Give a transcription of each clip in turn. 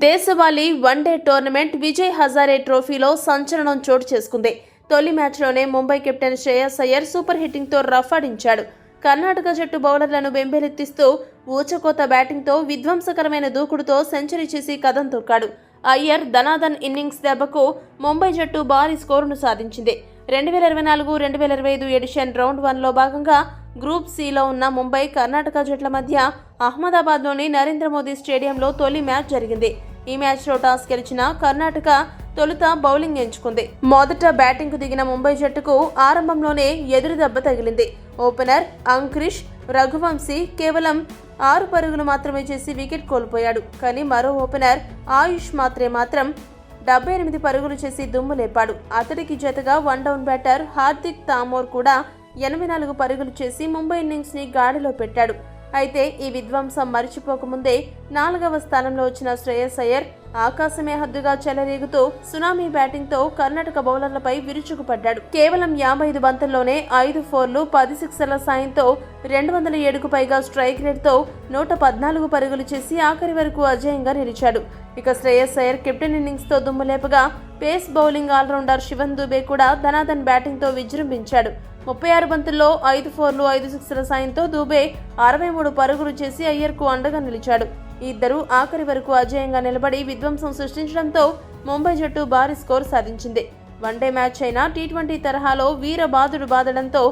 దేశవాళీ one day tournament Vijay Hazare ట్రోఫీలో సంచలనం చోటు చేసుకుంది. తొలి మ్యాచ్లోనే ముంబై కెప్టెన్ శ్రేయస్ అయ్యర్ సూపర్ హిట్టింగ్తో రఫాడించాడు. కర్ణాటక జట్టు బౌలర్లను బెంబేలెత్తిస్తూ ఊచకోత బ్యాటింగ్తో విధ్వంసకరమైన దూకుడుతో సెంచరీ చేసి కదం తొక్కాడు. అయ్యర్ ధనాధన్ ఇన్నింగ్స్ దెబ్బకు ముంబై జట్టు భారీ స్కోరును సాధించింది. 2024-2025 ఎడిషన్ రౌండ్ 1లో భాగంగా గ్రూప్ సిలో ఉన్న ముంబై, కర్ణాటక జట్ల మధ్య అహ్మదాబాద్లోని నరేంద్ర మోదీ స్టేడియంలో తొలి మ్యాచ్ జరిగింది. ఈ మ్యాచ్లో టాస్ గెలిచిన కర్ణాటక తొలుత బౌలింగ్ ఎంచుకుంది. మొదట బ్యాటింగ్కు దిగిన ముంబై జట్టుకు ఆరంభంలోనే ఎదురు దెబ్బ తగిలింది. ఓపెనర్ అంక్రిష్ రఘువంశీ కేవలం 6 పరుగులు మాత్రమే చేసి వికెట్ కోల్పోయాడు. కానీ మరో ఓపెనర్ ఆయుష్ మాత్రం 78 పరుగులు చేసి దుమ్ము లేపాడు. అతడికి జతగా వన్ డౌన్ బ్యాటర్ హార్దిక్ తామోర్ కూడా 84 పరుగులు చేసి ముంబై ఇన్నింగ్స్ ని గాడిలో పెట్టాడు. అయితే ఈ విధ్వంసం మరిచిపోకముందే 4వ స్థానంలో వచ్చిన శ్రేయస్ అయ్యర్ ఆకాశమే హద్దుగా చెలరేగుతూ సునామీ బ్యాటింగ్ తో కర్ణాటక బౌలర్లపై విరుచుకుపడ్డాడు. కేవలం 55 బంతుల్లోనే 5 ఫోర్లు 10 సిక్సర్ల సాయంతో 207కు పైగా స్ట్రైక్ రేట్ తో 114 పరుగులు చేసి ఆఖరి వరకు అజేయంగా నిలిచాడు. ఇక శ్రేయస్ అయ్యర్ కెప్టెన్ ఇన్నింగ్స్ తో దుమ్ము లేపగా pace bowling allrounder Shivam Dube కూడా ధనాధన్ బ్యాటింగ్ తో విజృంభించాడు. 36 బంతుల్లో 5 ఫోర్లు 5 సిక్సర్ల సాయంతో దుబే 63 పరుగులు చేసి అయ్యర్కు అండగా నిలిచాడు. ఇద్దరు ఆఖరి వరకు అజేయంగా నిలబడి విధ్వంసం సృష్టించడంతో ముంబై జట్టు భారీ స్కోర్ సాధించింది. వన్డే మ్యాచ్ అయినా టీ20 తరహాలో వీర బాదుడు బాదడంతో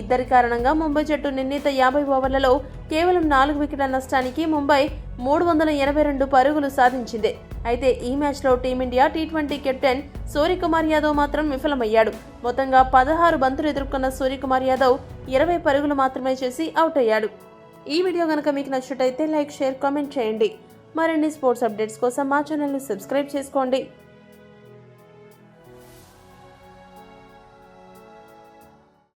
ఇద్దరి కారణంగా ముంబై జట్టు నిర్ణీత 50 ఓవర్లలో కేవలం 4 వికెట్ల నష్టానికి ముంబై 382 పరుగులు సాధించింది. అయితే ఈ మ్యాచ్లో team India T20 captain Suryakumar Yadav మాత్రం విఫలమయ్యాడు. మొత్తంగా 16 బంతులు ఎదుర్కొన్న సూర్యకుమార్ యాదవ్ 20 పరుగులు మాత్రమే చేసి అవుట్ అయ్యాడు. ఈ వీడియో కనుక మీకు నచ్చినట్లయితే లైక్, షేర్, కామెంట్ చేయండి. మరిన్ని స్పోర్ట్స్ అప్డేట్స్ కోసం మా ఛానల్ని సబ్స్క్రైబ్ చేసుకోండి.